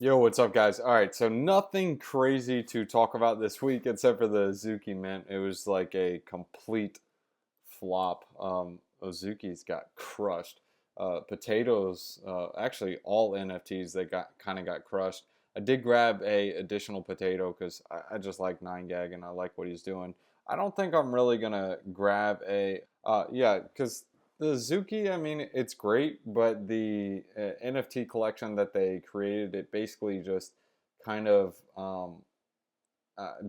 Yo, what's up, guys? All right, so nothing crazy to talk about this week except for the Azuki Mint. It was like a complete flop. Azuki's got crushed. Potatoes, actually all NFTs they got kind of got crushed. I did grab a additional potato because I just like 9gag and I like what he's doing. I don't think I'm really gonna grab a yeah, because the Azuki, I mean, it's great, but the NFT collection that they created, it basically just kind of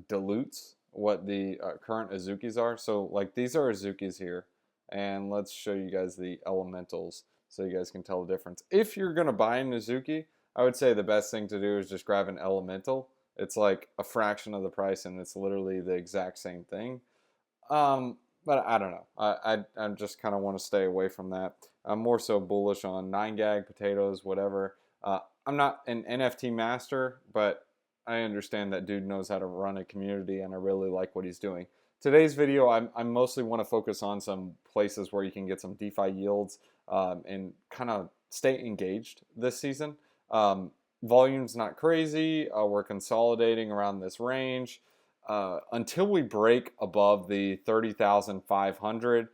dilutes what the current Azukis are. So, like, these are Azukis here, and let's show you guys the elementals so you guys can tell the difference. If you're gonna buy an Azuki, I would say the best thing to do is just grab an elemental. It's like a fraction of the price, and it's literally the exact same thing. But I don't know. I just kind of want to stay away from that. I'm more so bullish on 9gag, potatoes, whatever. I'm not an NFT master, but I understand that dude knows how to run a community, and I really like what he's doing. Today's video, I mostly want to focus on some places where you can get some DeFi yields and kind of stay engaged this season. Volume's not crazy. We're consolidating around this range until we break above the 30,500.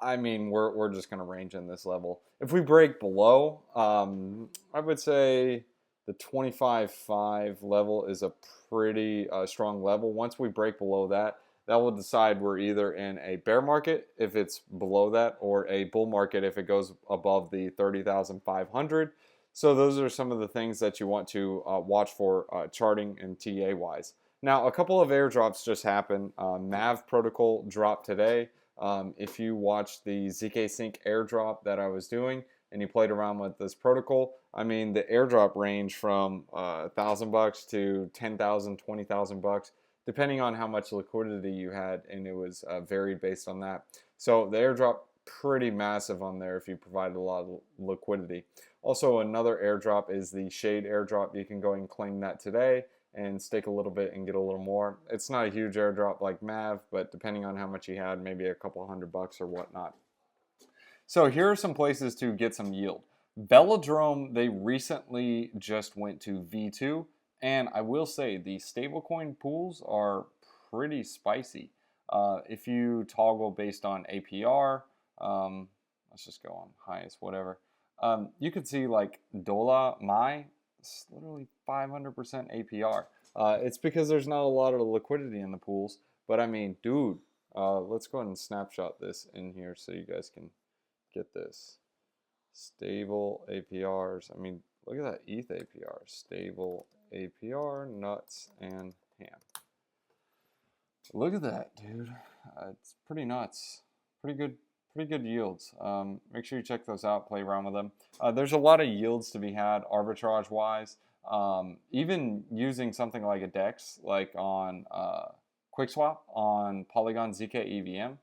I mean, we're just going to range in this level. If we break below, I would say the 25.5 level is a pretty strong level. Once we break below that, that will decide we're either in a bear market if it's below that, or a bull market if it goes above the 30,500. So those are some of the things that you want to watch for charting and TA wise. Now, a couple of airdrops just happened. Mav protocol dropped today. If you watched the ZK Sync airdrop that I was doing and you played around with this protocol, I mean, the airdrop range from $1,000 to 10,000, 20,000 bucks, depending on how much liquidity you had, and it was varied based on that. So the airdrop pretty massive on there if you provided a lot of liquidity. Also, another airdrop is the Shade airdrop. You can go and claim that today and stake a little bit and get a little more. It's not a huge airdrop like Mav, but depending on how much you had, maybe a couple $100 or whatnot. So here are some places to get some yield. Velodrome, they recently just went to V2, and I will say the stablecoin pools are pretty spicy. If you toggle based on APR, let's just go on highest, whatever. You could see like Dola Mai, it's literally 500% APR. It's because there's not a lot of liquidity in the pools, but I mean, dude, let's go ahead and snapshot this in here so you guys can get this. Stable APRs. I mean, look at that ETH APR. Stable APR, nuts, and ham. Look at that, dude. It's pretty nuts. Pretty good yields. Make sure you check those out. Play around with them. There's a lot of yields to be had arbitrage-wise. Even using something like a DEX, like on QuickSwap on Polygon ZK EVM,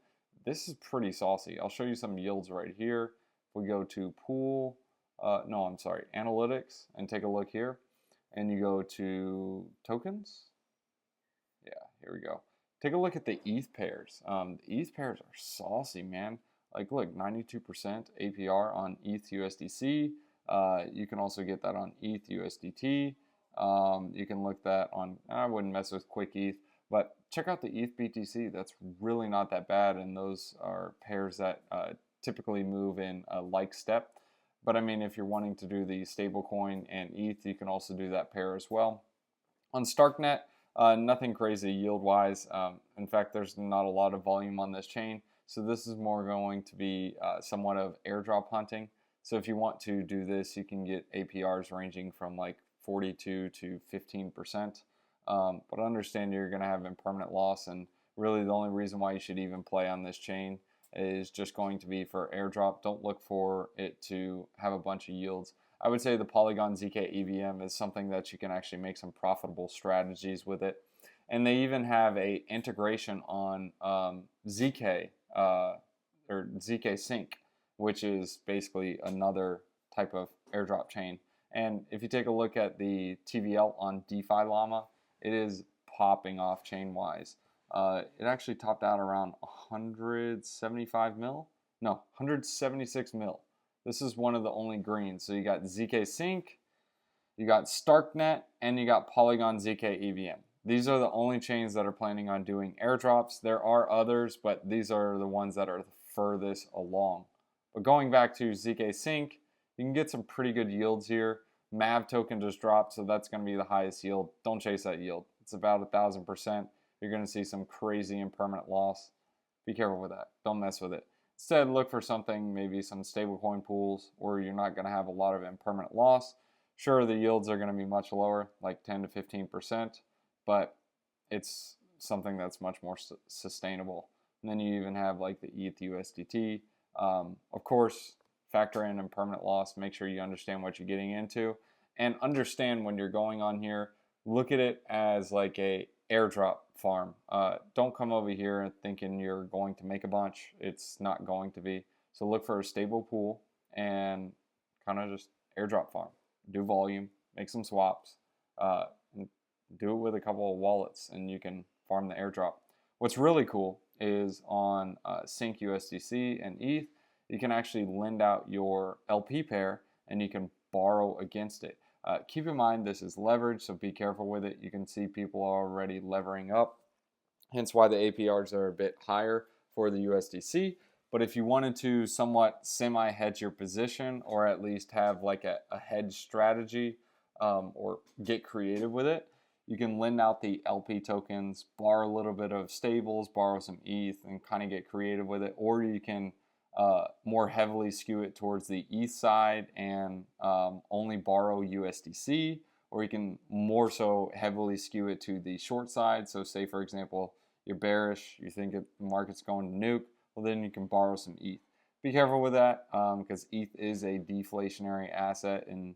this is pretty saucy. I'll show you some yields right here. If we go to pool, no, I'm sorry, analytics, and take a look here, and you go to tokens. Yeah, here we go. Take a look at the ETH pairs. The ETH pairs are saucy, man. Like, look, 92% APR on ETH USDC. You can also get that on ETH USDT. You can look that on, I wouldn't mess with Quick ETH, but check out the ETH BTC. That's really not that bad, and those are pairs that typically move in a like step. But I mean, if you're wanting to do the stablecoin and ETH, you can also do that pair as well. On Starknet, nothing crazy yield-wise. In fact, there's not a lot of volume on this chain, so this is more going to be somewhat of airdrop hunting. So if you want to do this, you can get APRs ranging from like 42 to 15%. But understand you're going to have impermanent loss, and really the only reason why you should even play on this chain is just going to be for airdrop. Don't look for it to have a bunch of yields. I would say the Polygon ZK EVM is something that you can actually make some profitable strategies with it. And they even have a integration on ZK or ZK Sync, which is basically another type of airdrop chain. And if you take a look at the TVL on DeFi Llama, it is popping off chain wise. It actually topped out around 175 mil. No, 176 mil. This is one of the only greens. So you got ZK Sync, you got Starknet, and you got Polygon ZK EVM. These are the only chains that are planning on doing airdrops. There are others, but these are the ones that are the furthest along. But going back to ZK Sync, you can get some pretty good yields here. MAV token just dropped, so that's going to be the highest yield. Don't chase that yield. It's about 1,000%. You're going to see some crazy impermanent loss. Be careful with that. Don't mess with it. Instead, look for something, maybe some stablecoin pools, where you're not going to have a lot of impermanent loss. Sure, the yields are going to be much lower, like 10 to 15%, but it's something that's much more sustainable. And then you even have like the ETH USDT. Of course, factor in impermanent loss. Make sure you understand what you're getting into, and understand when you're going on here. Look at it as like a airdrop farm. Don't come over here thinking you're going to make a bunch. It's not going to be. So look for a stable pool and kind of just airdrop farm. Do volume, make some swaps, and do it with a couple of wallets, and you can farm the airdrop. What's really cool is on Sync USDC and ETH, you can actually lend out your LP pair and you can borrow against it. Keep in mind this is leverage, so be careful with it. You can see people are already levering up, hence why the APRs are a bit higher for the USDC. But if you wanted to somewhat semi-hedge your position, or at least have like a hedge strategy, or get creative with it, you can lend out the LP tokens, borrow a little bit of stables, borrow some ETH, and kind of get creative with it. Or you can more heavily skew it towards the ETH side and only borrow USDC, or you can more so heavily skew it to the short side. So say, for example, you're bearish, you think the market's going to nuke, well, then you can borrow some ETH. Be careful with that because ETH is a deflationary asset, and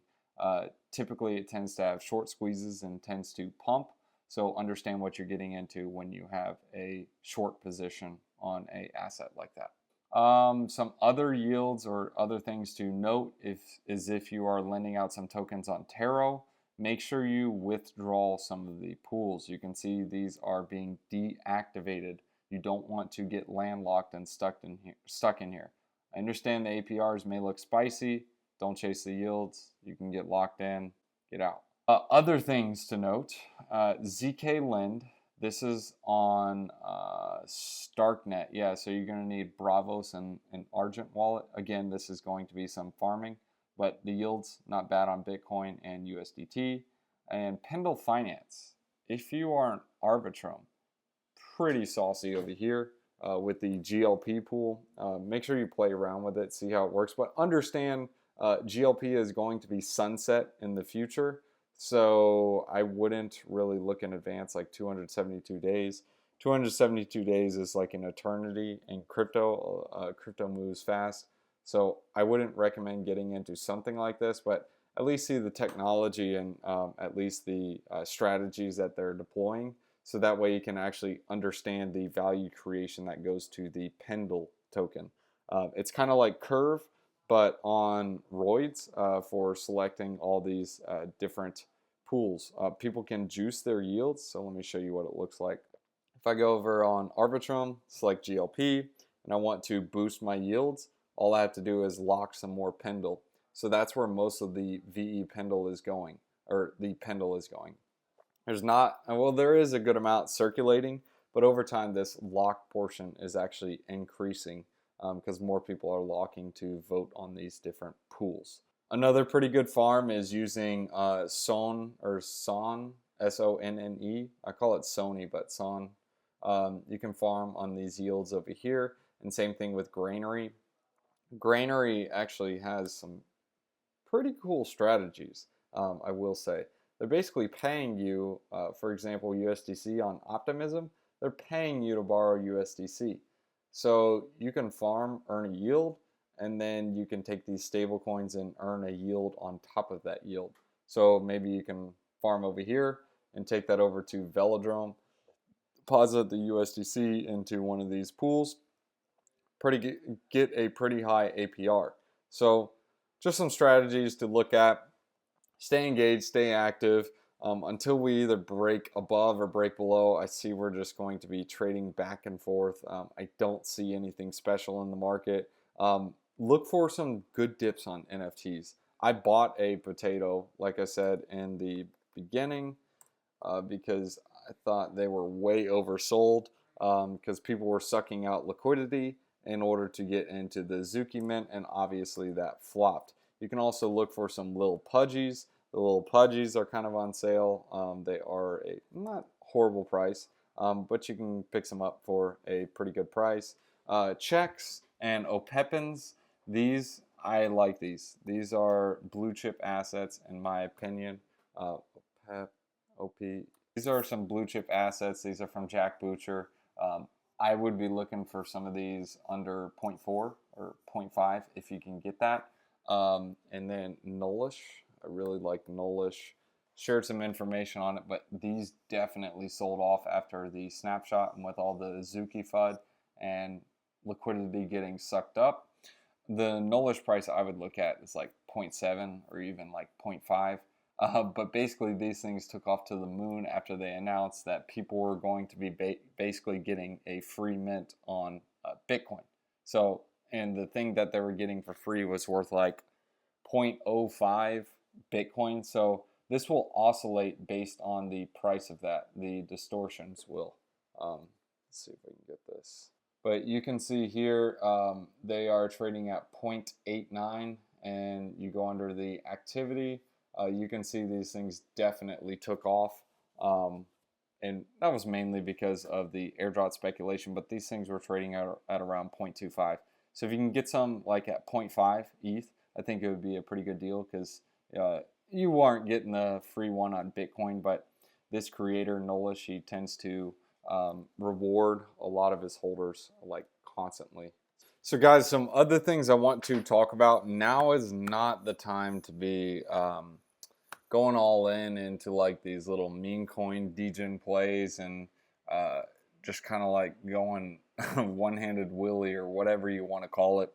typically it tends to have short squeezes and tends to pump. So understand what you're getting into when you have a short position on an asset like that. Some other yields or other things to note is if you are lending out some tokens on Taro, make sure you withdraw some of the pools. You can see these are being deactivated. You don't want to get landlocked and stuck in here. I understand the APRs may look spicy. Don't chase the yields. You can get locked in, get out. Other things to note, ZK Lend. This is on Starknet. Yeah, so you're going to need Bravos and an Argent wallet. Again, this is going to be some farming, but the yields not bad on Bitcoin and USDT. And Pendle Finance. If you are an Arbitrum, pretty saucy over here with the GLP pool. Make sure you play around with it, see how it works, but understand GLP is going to be sunset in the future. So I wouldn't really look in advance like 272 days. 272 days is like an eternity in crypto. Crypto moves fast. So I wouldn't recommend getting into something like this, but at least see the technology and at least the strategies that they're deploying. So that way you can actually understand the value creation that goes to the Pendle token. It's kind of like Curve, but on roids for selecting all these different pools. People can juice their yields, so let me show you what it looks like. If I go over on Arbitrum, select GLP, and I want to boost my yields, all I have to do is lock some more Pendle. So that's where most of the VE Pendle is going, or the Pendle is going. There's not, well, there is a good amount circulating, but over time this lock portion is actually increasing because more people are locking to vote on these different pools. Another pretty good farm is using Son or Son, S-O-N-N-E. I call it Sony, but Son. You can farm on these yields over here, and same thing with Granary. Granary actually has some pretty cool strategies, I will say. They're basically paying you, for example, USDC on Optimism, they're paying you to borrow USDC. So you can farm, earn a yield, and then you can take these stable coins and earn a yield on top of that yield. So maybe you can farm over here and take that over to Velodrome, deposit the USDC into one of these pools, get a pretty high APR. So just some strategies to look at. Stay engaged, stay active. Until we either break above or break below, I see we're just going to be trading back and forth. I don't see anything special in the market. Look for some good dips on NFTs. I bought a potato, like I said in the beginning, because I thought they were way oversold because people were sucking out liquidity in order to get into the Zuki mint, and obviously that flopped. You can also look for some little pudgies. The little pudgies are kind of on sale. They are a not horrible price, but you can pick some up for a pretty good price. Checks and Opepins, these I like these. These are blue chip assets in my opinion. OPEP, OP. These are some blue chip assets. These are from Jack Butcher. I would be looking for some of these under zero point 0.4 or zero point 0.5 if you can get that. And then Nullish. I really like Nullish. Shared some information on it, but these definitely sold off after the snapshot and with all the Zuki FUD and liquidity getting sucked up. The Nullish price I would look at is like 0.7 or even like 0.5. But basically, these things took off to the moon after they announced that people were going to be basically getting a free mint on Bitcoin. So, and the thing that they were getting for free was worth like 0.05 Bitcoin. So, this will oscillate based on the price of that. The distortions will. Let's see if I can get this. But you can see here they are trading at 0.89, and you go under the activity. You can see these things definitely took off, and that was mainly because of the airdrop speculation, but these things were trading at around 0.25. So if you can get some like at 0.5 ETH, I think it would be a pretty good deal because you aren't getting the free one on Bitcoin, but this creator, Nullish, he tends to reward a lot of his holders like constantly. So guys, some other things I want to talk about. Now is not the time to be going all in into like these little meme coin degen plays and just kind of like going one-handed willy or whatever you want to call it.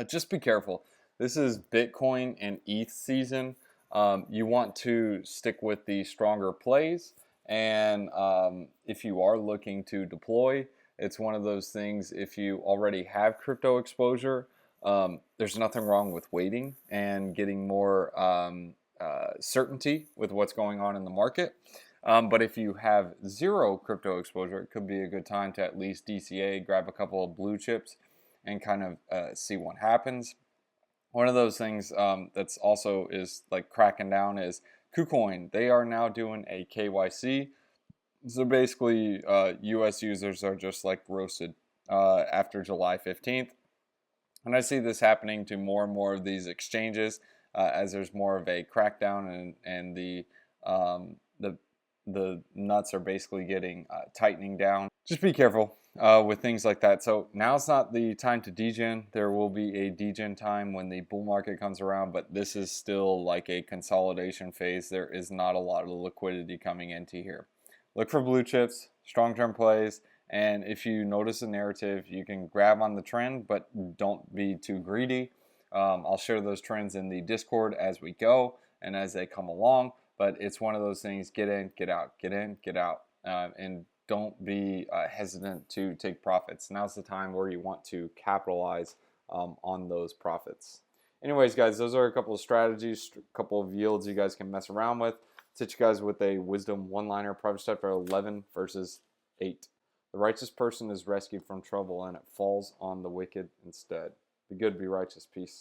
Just be careful. This is Bitcoin and ETH season. You want to stick with the stronger plays, and if you are looking to deploy, it's one of those things. If you already have crypto exposure, there's nothing wrong with waiting and getting more certainty with what's going on in the market. But if you have zero crypto exposure, it could be a good time to at least DCA, grab a couple of blue chips, and kind of see what happens. One of those things that's also is like cracking down is KuCoin. They are now doing a KYC. So basically, US users are just like roasted after July 15th. And I see this happening to more and more of these exchanges as there's more of a crackdown and the nuts are basically getting tightening down. Just be careful with things like that. So now's not the time to degen. There will be a degen time when the bull market comes around, but this is still like a consolidation phase. There is not a lot of liquidity coming into here. Look for blue chips, strong term plays, and if you notice a narrative, you can grab on the trend, but don't be too greedy. I'll share those trends in the Discord as we go and as they come along, but it's one of those things, get in, get out, get in, get out, and don't be hesitant to take profits. Now's the time where you want to capitalize on those profits. Anyways, guys, those are a couple of strategies, a couple of yields you guys can mess around with. Hit you guys with a wisdom one-liner. Private step for 11 versus 8. The righteous person is rescued from trouble, and it falls on the wicked instead. Be good, be righteous. Peace.